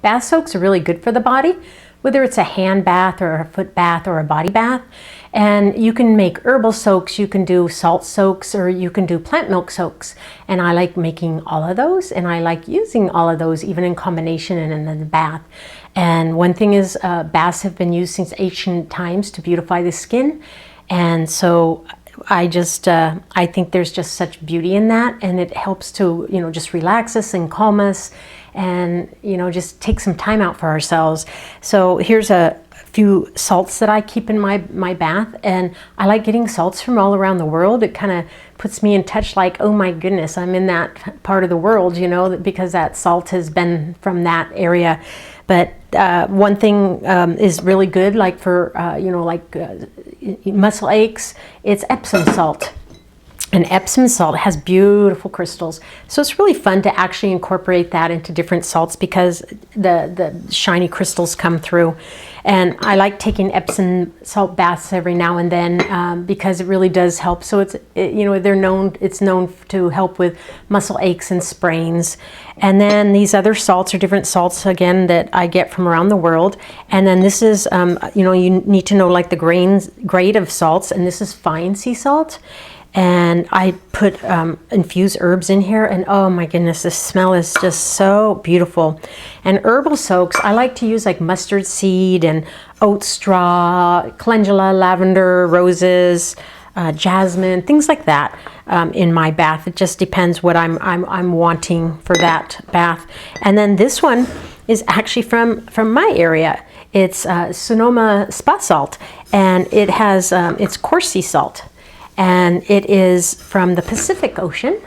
bath soaks are really good for the body, whether it's a hand bath or a foot bath or a body bath. And you can make herbal soaks, you can do salt soaks, or you can do plant milk soaks. And I like making all of those, and I like using all of those even in combination and in the bath. And one thing is baths have been used since ancient times to beautify the skin. And so I think there's just such beauty in that, and it helps to, just relax us and calm us, and, just take some time out for ourselves. So here's a few salts that I keep in my bath, and I like getting salts from all around the world. It kind of puts me in touch, like, oh my goodness, I'm in that part of the world, because that salt has been from that area. But one thing is really good, like for, muscle aches, it's Epsom salt. And Epsom salt has beautiful crystals. So it's really fun to actually incorporate that into different salts because the shiny crystals come through. And I like taking Epsom salt baths every now and then because it really does help. So it's known to help with muscle aches and sprains. And then these other salts are different salts, again, that I get from around the world. And then this is, you need to know like the grade of salts, and this is fine sea salt. And I put infused herbs in here, and oh my goodness, the smell is just so beautiful. And herbal soaks, I like to use like mustard seed and oat straw, calendula, lavender, roses, jasmine, things like that in my bath. It just depends what I'm wanting for that bath. And then this one is actually from my area. It's Sonoma spa salt, and it has it's coarse sea salt. And it is from the Pacific Ocean,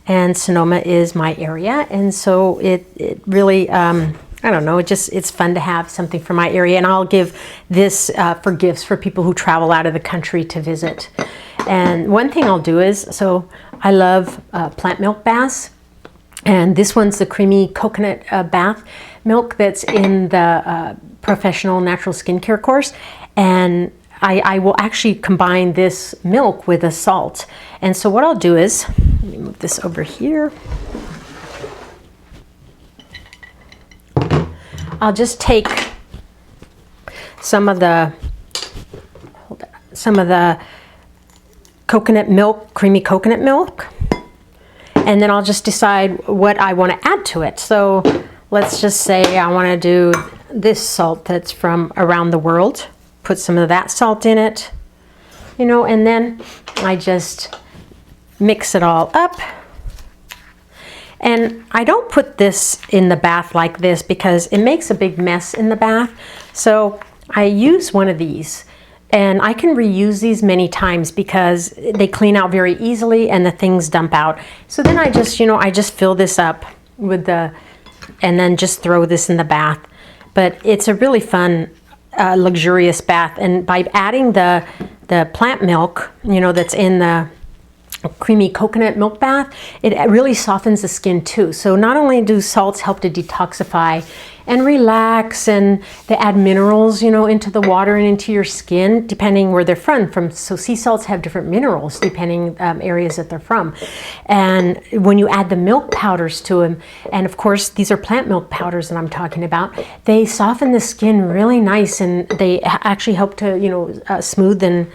and Sonoma is my area. And so it really, I don't know, it's fun to have something from my area. And I'll give this for gifts for people who travel out of the country to visit. And one thing I'll do is, so I love plant milk baths. And this one's the creamy coconut bath milk that's in the professional natural skincare course. And I will actually combine this milk with a salt. And so what I'll do is, let me move this over here. I'll just take some of the coconut milk, creamy coconut milk, and then I'll just decide what I want to add to it. So let's just say I want to do this salt that's from around the world. Put some of that salt in it, and then I just mix it all up. And I don't put this in the bath like this because it makes a big mess in the bath. So I use one of these, and I can reuse these many times because they clean out very easily and the things dump out. So then I just fill this up with and then just throw this in the bath. But it's a really fun luxurious bath, and by adding the plant milk, that's in the creamy coconut milk bath, it really softens the skin too. So not only do salts help to detoxify and relax, and they add minerals, into the water and into your skin, depending where they're from. So sea salts have different minerals depending areas that they're from. And when you add the milk powders to them, and of course these are plant milk powders that I'm talking about, they soften the skin really nice, and they actually help to, smoothen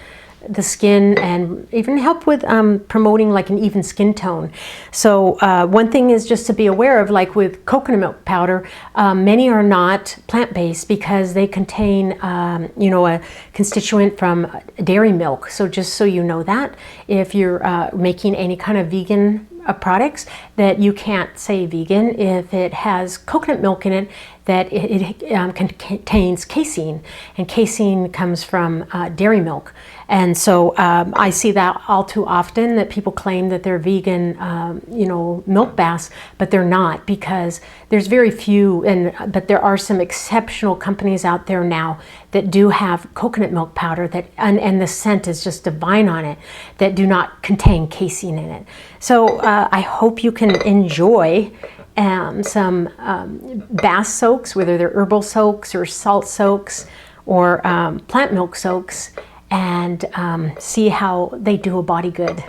the skin and even help with promoting like an even skin tone. So one thing is just to be aware of, like with coconut milk powder, many are not plant-based because they contain a constituent from dairy milk. So just so you know that, if you're making any kind of vegan products, that you can't say vegan if it has coconut milk in it, that it contains casein, and casein comes from dairy milk. And so I see that all too often, that people claim that they're vegan, milk baths, but they're not, because there's very few, but there are some exceptional companies out there now that do have coconut milk powder that, and the scent is just divine on it, that do not contain casein in it. So I hope you can enjoy some bath soaks, whether they're herbal soaks or salt soaks or plant milk soaks, and see how they do a body good.